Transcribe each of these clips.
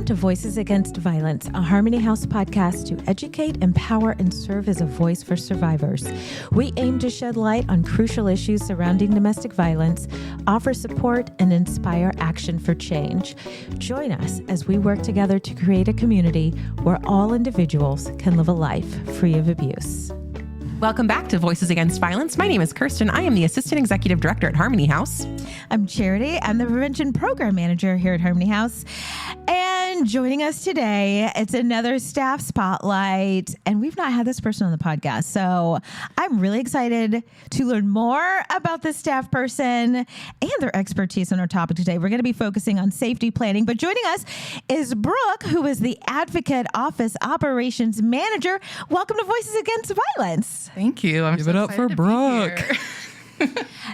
Welcome to Voices Against Violence, a Harmony House podcast to educate, empower, and serve as a voice for survivors. We aim to shed light on crucial issues surrounding domestic violence, offer support, and inspire action for change. Join us as we work together to create a community where all individuals can live a life free of abuse. Welcome back to Voices Against Violence. My name is Kirstyn. I am the Assistant Executive Director at Harmony House. I'm Charity. I'm the Prevention Program Manager here at Harmony House. And joining us today, it's another staff spotlight. And we've not had this person on the podcast. So I'm really excited to learn more about this staff person and their expertise on our topic today. We're going to be focusing on safety planning. But joining us is Brooke, who is the Advocate Office Operations Manager. Welcome to Voices Against Violence. Thank you. I'm Give so it up for Brooke.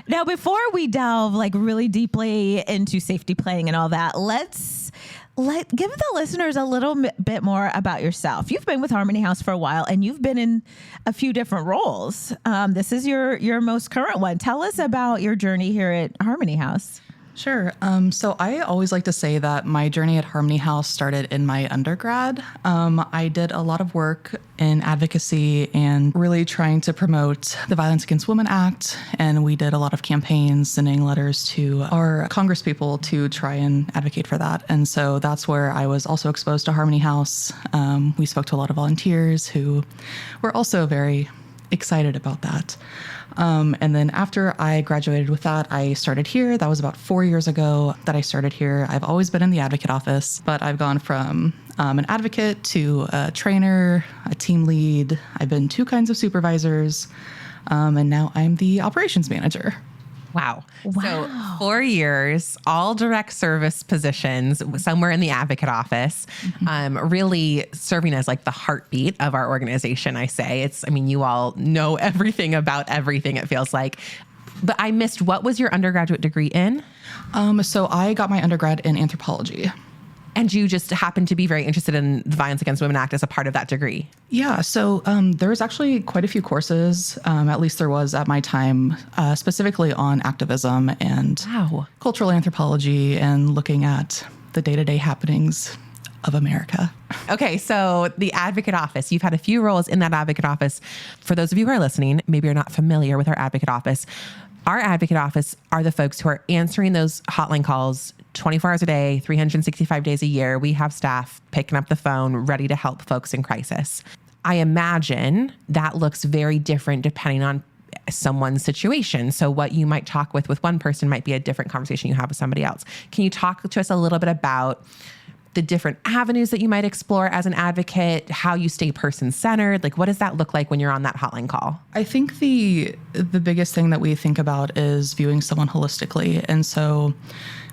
Now, before we delve really deeply into safety planning and all that, let's give the listeners a little bit more about yourself. You've been with Harmony House for a while, and you've been in a few different roles. This is your most current one. Tell us about your journey here at Harmony House. Sure. So I always like to say that my journey at Harmony House started in my undergrad. I did a lot of work in advocacy and really trying to promote the Violence Against Women Act. And we did a lot of campaigns, sending letters to our congresspeople to try and advocate for that. And so that's where I was also exposed to Harmony House. We spoke to a lot of volunteers who were also very excited about that. And then after I graduated with that, I started here. That was about 4 years ago that I started here. I've always been in the advocate office, but I've gone from an advocate to a trainer, a team lead. I've been two kinds of supervisors, and now I'm the operations manager. Wow. So 4 years, all direct service positions, somewhere in the advocate office, really serving as like the heartbeat of our organization, I say. You all know everything about everything, it feels like. But I missed, what was your undergraduate degree in? So I got my undergrad in anthropology. And you just happened to be very interested in the Violence Against Women Act as a part of that degree. Yeah. So there's actually quite a few courses, at least there was at my time, specifically on activism and cultural anthropology and looking at the day-to-day happenings of America. Okay, so the advocate office, you've had a few roles in that advocate office. For those of you who are listening, maybe you're not familiar with our advocate office. Our advocate office are the folks who are answering those hotline calls 24 hours a day, 365 days a year. We have staff picking up the phone, ready to help folks in crisis. I imagine that looks very different depending on someone's situation. So what you might talk with one person might be a different conversation you have with somebody else. Can you talk to us a little bit about the different avenues that you might explore as an advocate, how you stay person-centered? Like, what does that look like when you're on that hotline call? I think the biggest thing that we think about is viewing someone holistically. And so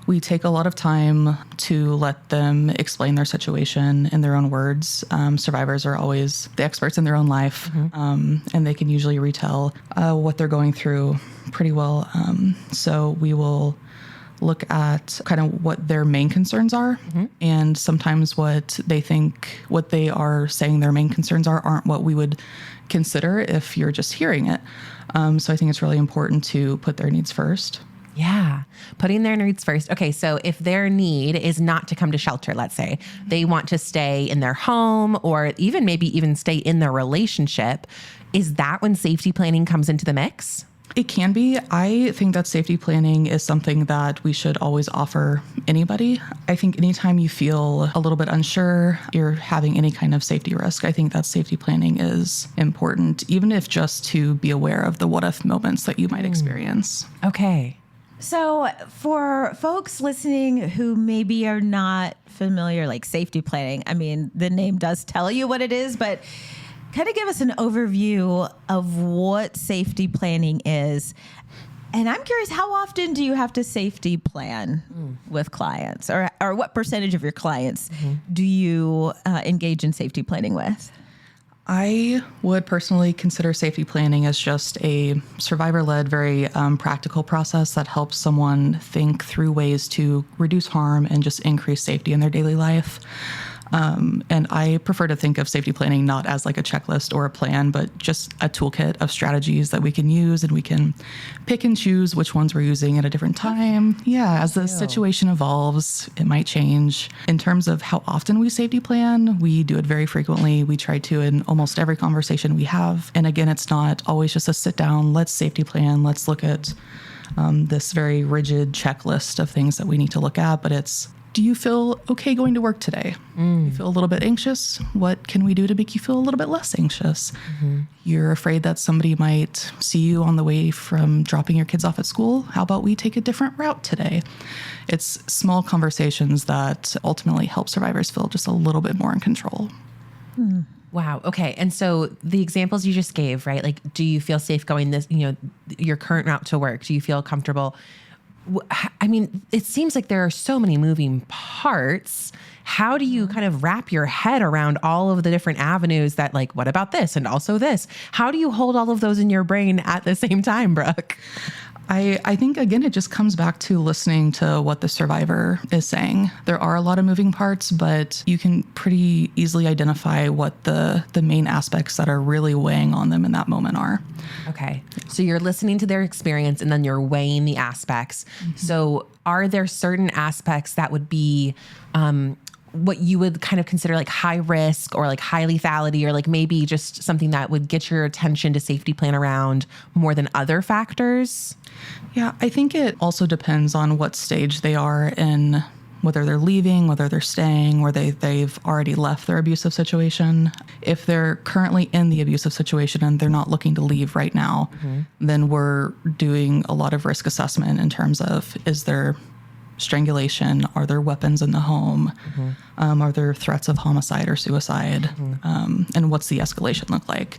we take a lot of time to let them explain their situation in their own words. Survivors are always the experts in their own life, and they can usually retell what they're going through pretty well. So we will look at kind of what their main concerns are. And sometimes what they are saying their main concerns aren't what we would consider if you're just hearing it. So I think it's really important to put their needs first. Yeah, putting their needs first. Okay, so if their need is not to come to shelter, let's say, they want to stay in their home or maybe stay in their relationship, is that when safety planning comes into the mix? It can be. I think that safety planning is something that we should always offer anybody. I think anytime you feel a little bit unsure, you're having any kind of safety risk, I think that safety planning is important, even if just to be aware of the what if moments that you might experience. Okay. So for folks listening who maybe are not familiar, like safety planning, the name does tell you what it is, but kind of give us an overview of what safety planning is. And I'm curious, how often do you have to safety plan with clients, or what percentage of your clients do you engage in safety planning with? I would personally consider safety planning as just a survivor-led, very practical process that helps someone think through ways to reduce harm and just increase safety in their daily life. And I prefer to think of safety planning not as like a checklist or a plan, but just a toolkit of strategies that we can use, and we can pick and choose which ones we're using at a different time. Yeah, as the situation evolves, it might change. In terms of how often we safety plan, we do it very frequently. We try to in almost every conversation we have. And again, it's not always just a sit down, let's safety plan, let's look at this very rigid checklist of things that we need to look at, but it's, do you feel okay going to work today? You feel a little bit anxious? What can we do to make you feel a little bit less anxious? You're afraid that somebody might see you on the way from dropping your kids off at school? How about we take a different route today? It's small conversations that ultimately help survivors feel just a little bit more in control. Wow. Okay. And so the examples you just gave, right? Like, do you feel safe going this, your current route to work? Do you feel comfortable? I mean, it seems like there are so many moving parts. How do you kind of wrap your head around all of the different avenues that, like, what about this? And also this? How do you hold all of those in your brain at the same time, Brooke? I think, again, it just comes back to listening to what the survivor is saying. There are a lot of moving parts, but you can pretty easily identify what the main aspects that are really weighing on them in that moment are. Okay. So you're listening to their experience and then you're weighing the aspects. So are there certain aspects that would be what you would kind of consider like high risk or like high lethality, or like maybe just something that would get your attention to safety plan around more than other factors? Yeah, I think it also depends on what stage they are in, whether they're leaving, whether they're staying, or they've already left their abusive situation. If they're currently in the abusive situation and they're not looking to leave right now, then we're doing a lot of risk assessment in terms of, is there strangulation? Are there weapons in the home? Are there threats of homicide or suicide? And what's the escalation look like?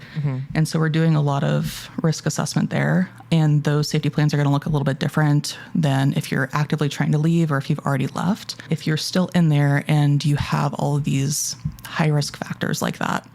And so we're doing a lot of risk assessment there. And those safety plans are going to look a little bit different than if you're actively trying to leave or if you've already left. If you're still in there and you have all of these high risk factors like that,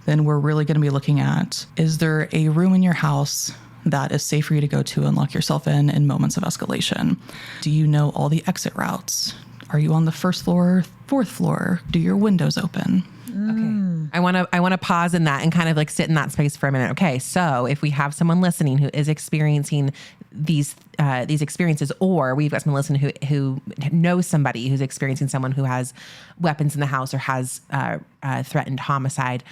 then we're really going to be looking at, is there a room in your house that is safe for you to go to and lock yourself in moments of escalation? Do you know all the exit routes? Are you on the first floor, fourth floor? Do your windows open? Okay. I want to pause in that and kind of like sit in that space for a minute. Okay. So if we have someone listening who is experiencing these experiences, or we've got someone listening who knows somebody who's experiencing someone who has weapons in the house or has threatened homicide.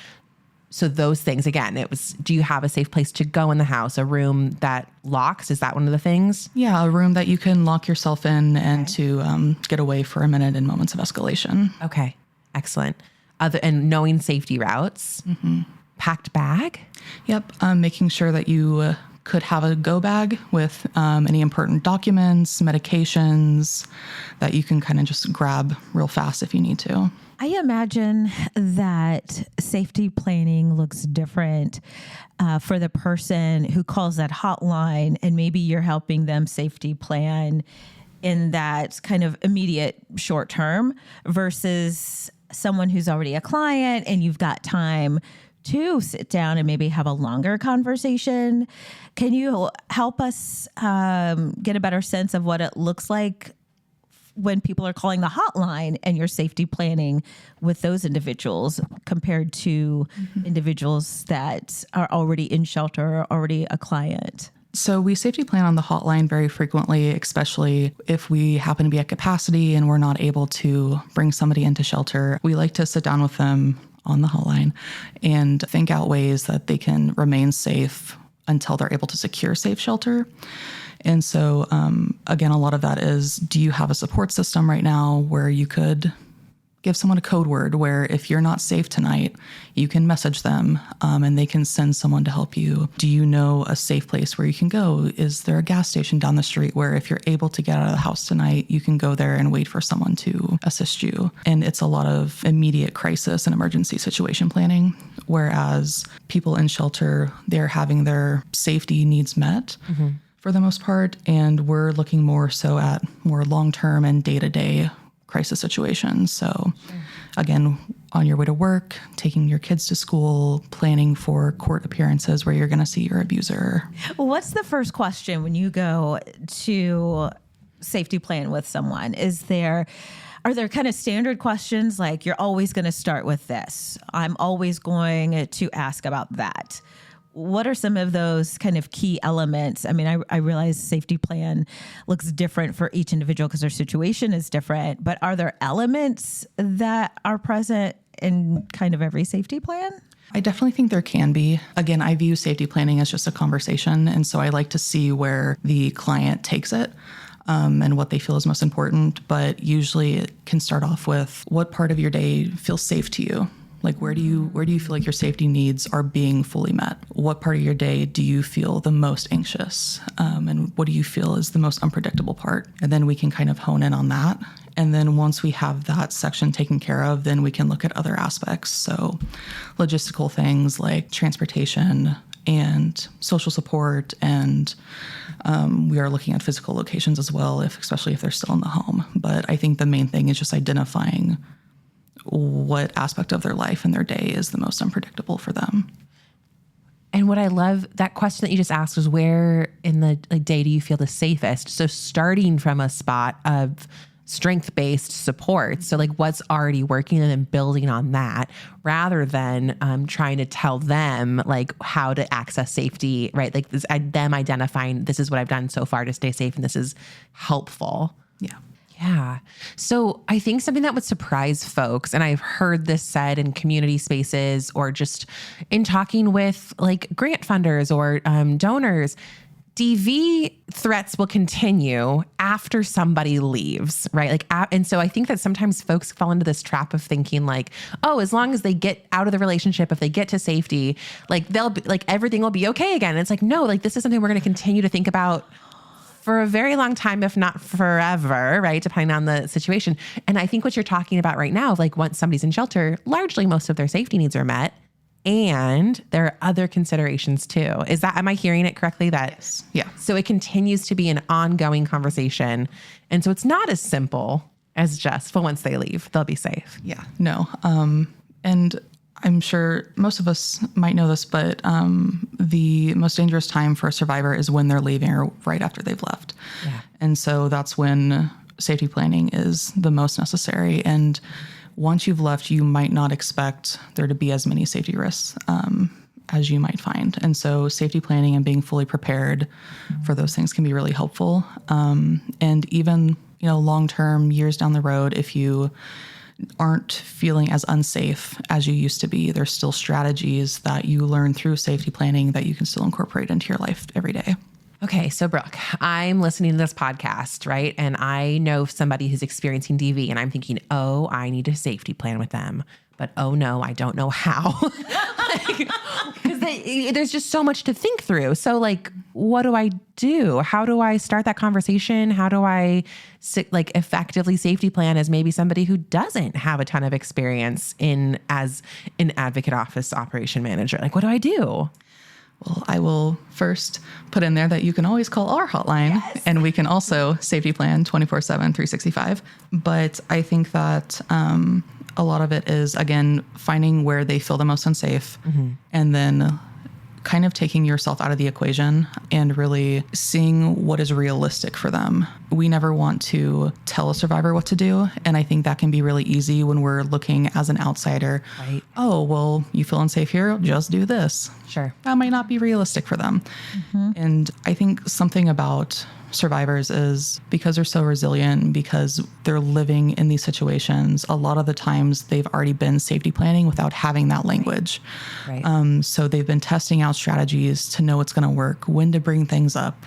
So those things, again, do you have a safe place to go in the house? A room that locks? Is that one of the things? Yeah, a room that you can lock yourself in and to get away for a minute in moments of escalation. Okay, excellent. And knowing safety routes. Packed bag? Yep, making sure that you could have a go bag with any important documents, medications that you can kind of just grab real fast if you need to. I imagine that safety planning looks different for the person who calls that hotline, and maybe you're helping them safety plan in that kind of immediate short term versus someone who's already a client and you've got time to sit down and maybe have a longer conversation. Can you help us get a better sense of what it looks like when people are calling the hotline and you're safety planning with those individuals compared to individuals that are already in shelter or already a client? So we safety plan on the hotline very frequently, especially if we happen to be at capacity and we're not able to bring somebody into shelter. We like to sit down with them on the hotline and think out ways that they can remain safe until they're able to secure safe shelter. And so, again, a lot of that is, do you have a support system right now where you could give someone a code word where if you're not safe tonight, you can message them and they can send someone to help you? Do you know a safe place where you can go? Is there a gas station down the street where if you're able to get out of the house tonight, you can go there and wait for someone to assist you? And it's a lot of immediate crisis and emergency situation planning, whereas people in shelter, they're having their safety needs met. For the most part, and we're looking more so at more long-term and day-to-day crisis situations. So again, on your way to work, taking your kids to school, planning for court appearances where you're going to see your abuser. What's the first question when you go to safety plan with someone? Is there, Are there kind of standard questions like you're always going to start with this? I'm always going to ask about that. What are some of those kind of key elements? I mean, I realize safety plan looks different for each individual because their situation is different, but are there elements that are present in kind of every safety plan? I definitely think there can be. Again, I view safety planning as just a conversation. And so I like to see where the client takes it. And what they feel is most important. But usually it can start off with what part of your day feels safe to you? Like where do you feel like your safety needs are being fully met? What part of your day do you feel the most anxious? And what do you feel is the most unpredictable part? And then we can kind of hone in on that. And then once we have that section taken care of, then we can look at other aspects. So logistical things like transportation and social support, and we are looking at physical locations as well, especially if they're still in the home. But I think the main thing is just identifying what aspect of their life and their day is the most unpredictable for them. And what I love, that question that you just asked was where in the day do you feel the safest? So starting from a spot of strength-based support. So like what's already working and then building on that rather than trying to tell them like how to access safety, right? Like this, them identifying this is what I've done so far to stay safe and this is helpful. Yeah. Yeah. So I think something that would surprise folks, and I've heard this said in community spaces or just in talking with like grant funders or donors, DV threats will continue after somebody leaves, right? Like, and so I think that sometimes folks fall into this trap of thinking like, oh, as long as they get out of the relationship, if they get to safety, like they'll be like, everything will be okay again. And it's like, no, like this is something we're going to continue to think about for a very long time, if not forever, right? Depending on the situation. And I think what you're talking about right now, like once somebody's in shelter, largely most of their safety needs are met. And there are other considerations too. Am I hearing it correctly? Yes. Yeah. So it continues to be an ongoing conversation. And so it's not as simple as just, well, once they leave, they'll be safe. Yeah. No. And I'm sure most of us might know this, but the most dangerous time for a survivor is when they're leaving or right after they've left. Yeah. And so that's when safety planning is the most necessary. And once you've left, you might not expect there to be as many safety risks as you might find. And so safety planning and being fully prepared for those things can be really helpful. And even, long-term, years down the road, if you aren't feeling as unsafe as you used to be, there's still strategies that you learn through safety planning that you can still incorporate into your life every day. Okay, so Brooke, I'm listening to this podcast, right? And I know somebody who's experiencing DV and I'm thinking, oh, I need a safety plan with them. But oh no, I don't know how. Because there's just so much to think through. So like, what do I do? How do I start that conversation? How do I effectively safety plan as maybe somebody who doesn't have a ton of experience as an advocate office operation manager? Like, what do I do? Well, I will first put in there that you can always call our hotline, and we can also safety plan 24/7, 365. But I think that a lot of it is, again, finding where they feel the most unsafe, and then kind of taking yourself out of the equation and really seeing what is realistic for them. We never want to tell a survivor what to do. And I think that can be really easy when we're looking as an outsider. Right. Oh, well, you feel unsafe here, just do this. Sure. That might not be realistic for them. And I think something about survivors is because they're so resilient, because they're living in these situations, a lot of the times they've already been safety planning without having that language. Right. So they've been testing out strategies to know what's going to work, when to bring things up,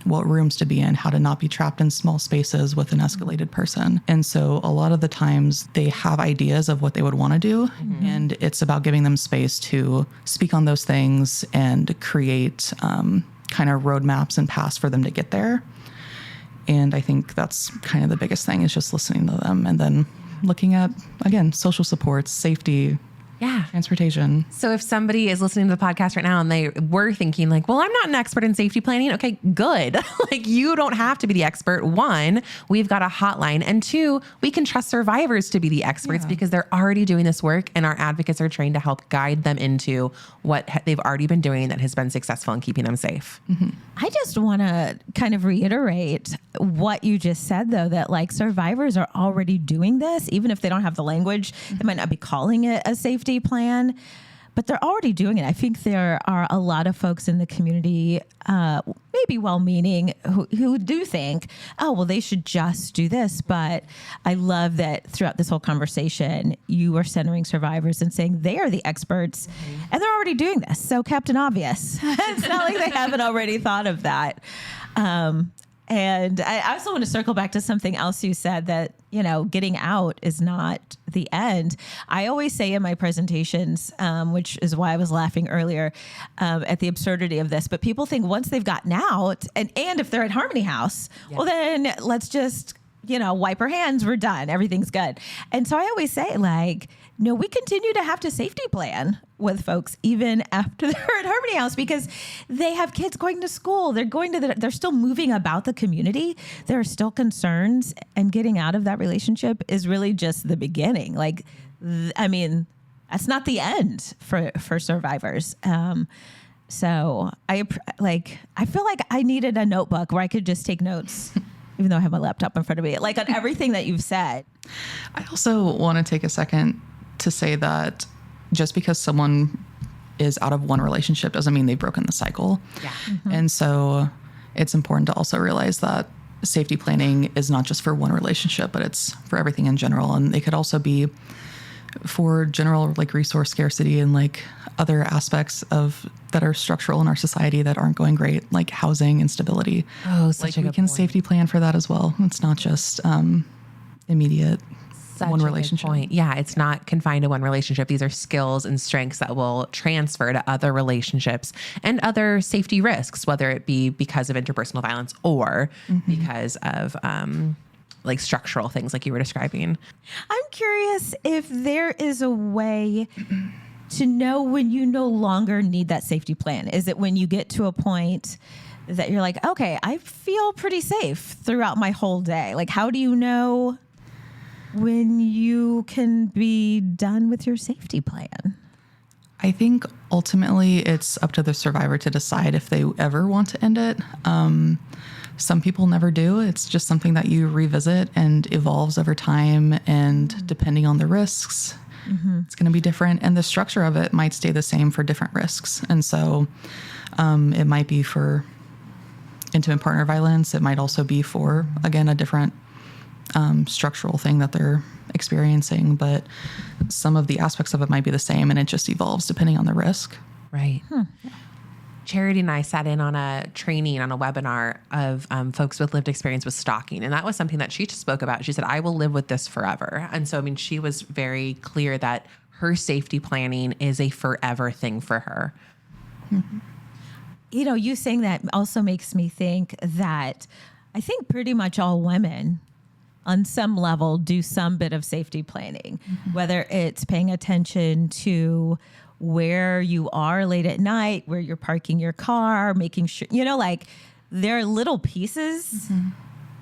what rooms to be in, how to not be trapped in small spaces with an escalated person. And so a lot of the times they have ideas of what they would want to do. And it's about giving them space to speak on those things and create kind of roadmaps and paths for them to get there. And I think that's kind of the biggest thing, is just listening to them and then looking at, again, social supports, safety, Yeah. transportation. So if somebody is listening to the podcast right now and they were thinking like, well, I'm not an expert in safety planning. Okay, good. Like you don't have to be the expert. One, we've got a hotline, and two, we can trust survivors to be the experts because they're already doing this work, and our advocates are trained to help guide them into what they've already been doing that has been successful in keeping them safe. Mm-hmm. I just want to kind of reiterate what you just said, though, that like survivors are already doing this, even if they don't have the language. They might not be calling it a safety plan, but they're already doing it. I think there are a lot of folks in the community, maybe well-meaning, who do think, oh, well, they should just do this. But I love that throughout this whole conversation, you are centering survivors and saying they are the experts, and they're already doing this. So Captain Obvious. It's not like they haven't already thought of that. And I also want to circle back to something else you said, that, you know, getting out is not the end. I always say in my presentations, which is why I was laughing earlier at the absurdity of this, but people think once they've gotten out, and if they're at Harmony House, well, then let's just, you know, wipe our hands, we're done, everything's good. And so I always say, like, no, we continue to have to safety plan with folks even after they're at Harmony House, because they have kids going to school. They're still moving about the community. There are still concerns, and getting out of that relationship is really just the beginning. Like, I mean, that's not the end for survivors. So I feel like I needed a notebook where I could just take notes, even though I have my laptop in front of me, like on everything that you've said. I also want to take a second to say that just because someone is out of one relationship doesn't mean they've broken the cycle. Yeah. Mm-hmm. And so it's important to also realize that safety planning is not just for one relationship, but it's for everything in general. And it could also be for general like resource scarcity and like other aspects of that are structural in our society that aren't going great, like housing instability. Oh, such like a we good can point. safety plan for that as well. It's not just immediate Such one a good relationship. point. Yeah, it's not confined to one relationship. These are skills and strengths that will transfer to other relationships and other safety risks, whether it be because of interpersonal violence or because of like structural things like you were describing. I'm curious if there is a way to know when you no longer need that safety plan. Is it when you get to a point that you're like, okay, I feel pretty safe throughout my whole day? Like, how do you know when you can be done with your safety plan? I think ultimately it's up to the survivor to decide if they ever want to end it. Some people never do. It's just something that you revisit and evolves over time. And depending on the risks, it's going to be different. And the structure of it might stay the same for different risks. And so it might be for intimate partner violence. It might also be for, again, a different structural thing that they're experiencing, but some of the aspects of it might be the same, and it just evolves depending on the risk. Right. Charity and I sat in on a training, on a webinar of folks with lived experience with stalking. And that was something that she spoke about. She said, I will live with this forever. And so, I mean, she was very clear that her safety planning is a forever thing for her. Mm-hmm. You know, you saying that also makes me think that I think pretty much all women on some level do some bit of safety planning, whether it's paying attention to where you are late at night, where you're parking your car, making sure, you know, like there are little pieces.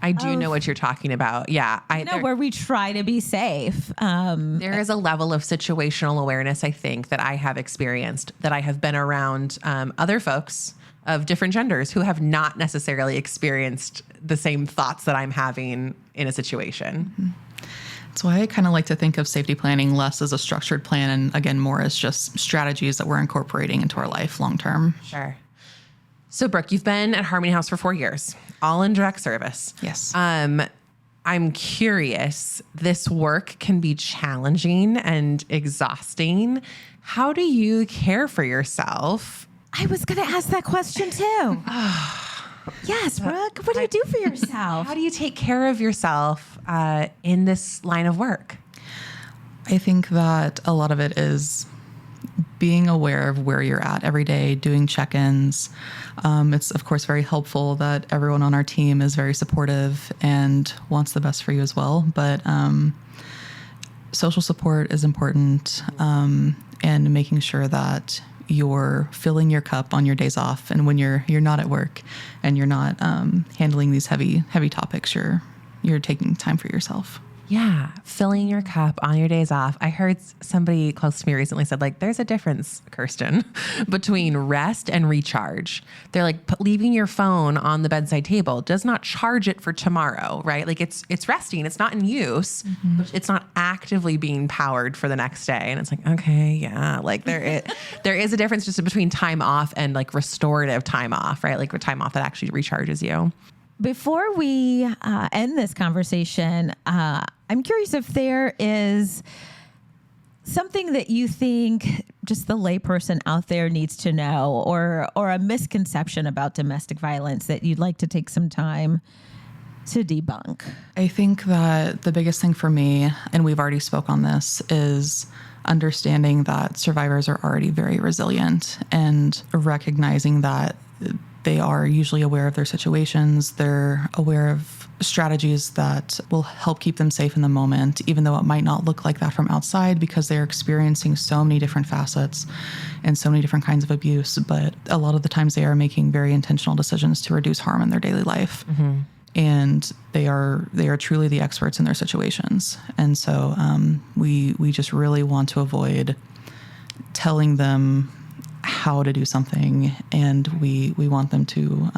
I do know what you're talking about. Yeah. Where we try to be safe. There is a level of situational awareness, I think, that I have experienced, that I have been around other folks of different genders who have not necessarily experienced the same thoughts that I'm having in a situation. That's why I kind of like to think of safety planning less as a structured plan and, again, more as just strategies that we're incorporating into our life long term. Sure. So, Brooke, you've been at Harmony House for 4 years, all in direct service. Yes. I'm curious, this work can be challenging and exhausting. How do you care for yourself? I was going to ask that question too. Yes, Brooke, what do you do for yourself? How do you take care of yourself in this line of work? I think that a lot of it is being aware of where you're at every day, doing check-ins. It's, of course, very helpful that everyone on our team is very supportive and wants the best for you as well. But social support is important, and making sure that you're filling your cup on your days off, and when you're not at work and you're not handling these heavy topics, you're taking time for yourself. Yeah, filling your cup on your days off. I heard somebody close to me recently said, like, there's a difference, Kirstyn, between rest and recharge. They're like, leaving your phone on the bedside table does not charge it for tomorrow, right? Like it's resting, it's not in use, but it's not actively being powered for the next day. And it's like, okay, yeah, like there is a difference just between time off and like restorative time off, right? Like time off that actually recharges you. Before we end this conversation, I'm curious if there is something that you think just the layperson out there needs to know, or a misconception about domestic violence that you'd like to take some time to debunk. I think that the biggest thing for me, and we've already spoke on this, is understanding that survivors are already very resilient and recognizing that they are usually aware of their situations. They're aware of strategies that will help keep them safe in the moment, even though it might not look like that from outside because they're experiencing so many different facets and so many different kinds of abuse. But a lot of the times they are making very intentional decisions to reduce harm in their daily life. Mm-hmm. And they are truly the experts in their situations. And so we just really want to avoid telling them how to do something, and we want them to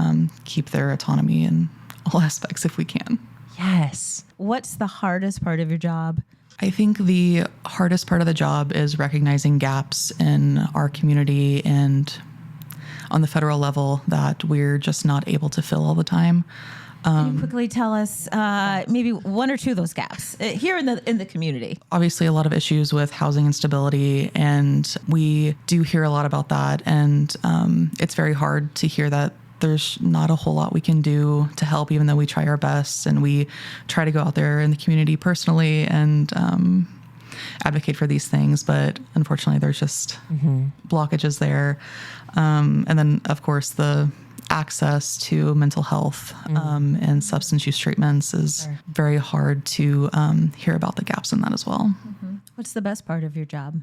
keep their autonomy in all aspects if we can. Yes. What's the hardest part of your job? I think the hardest part of the job is recognizing gaps in our community and on the federal level that we're just not able to fill all the time. Can you quickly tell us maybe one or two of those gaps here in the community? Obviously, a lot of issues with housing instability, and we do hear a lot about that. And it's very hard to hear that there's not a whole lot we can do to help, even though we try our best and we try to go out there in the community personally and advocate for these things. But unfortunately, there's just blockages there. And then, of course, the access to mental health and substance use treatments is very hard to hear about the gaps in that as well. Mm-hmm. What's the best part of your job?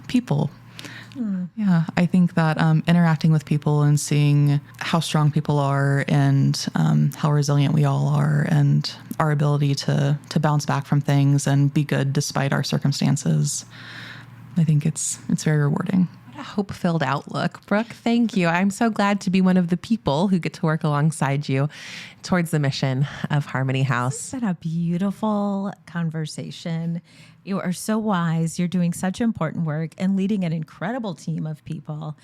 People. Yeah, I think that interacting with people and seeing how strong people are and how resilient we all are and our ability to bounce back from things and be good despite our circumstances, I think it's very rewarding. A hope-filled outlook. Brooke, thank you. I'm so glad to be one of the people who get to work alongside you towards the mission of Harmony House. It's been a beautiful conversation. You are so wise. You're doing such important work and leading an incredible team of people.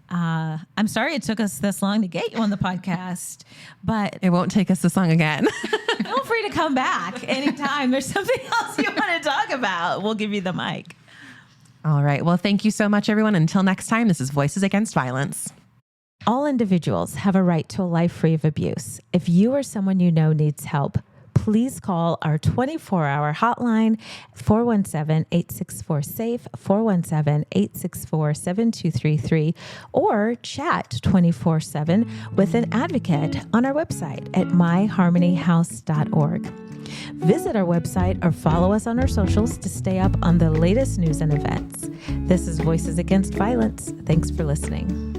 I'm sorry it took us this long to get you on the podcast, but it won't take us this long again. Feel free to come back anytime there's something else you want to talk about. We'll give you the mic. All right. Well, thank you so much, everyone. Until next time, this is Voices Against Violence. All individuals have a right to a life free of abuse. If you or someone you know needs help, please call our 24-hour hotline, 417-864-SAFE, 417-864-7233, or chat 24/7 with an advocate on our website at myharmonyhouse.org. Visit our website or follow us on our socials to stay up on the latest news and events. This is Voices Against Violence. Thanks for listening.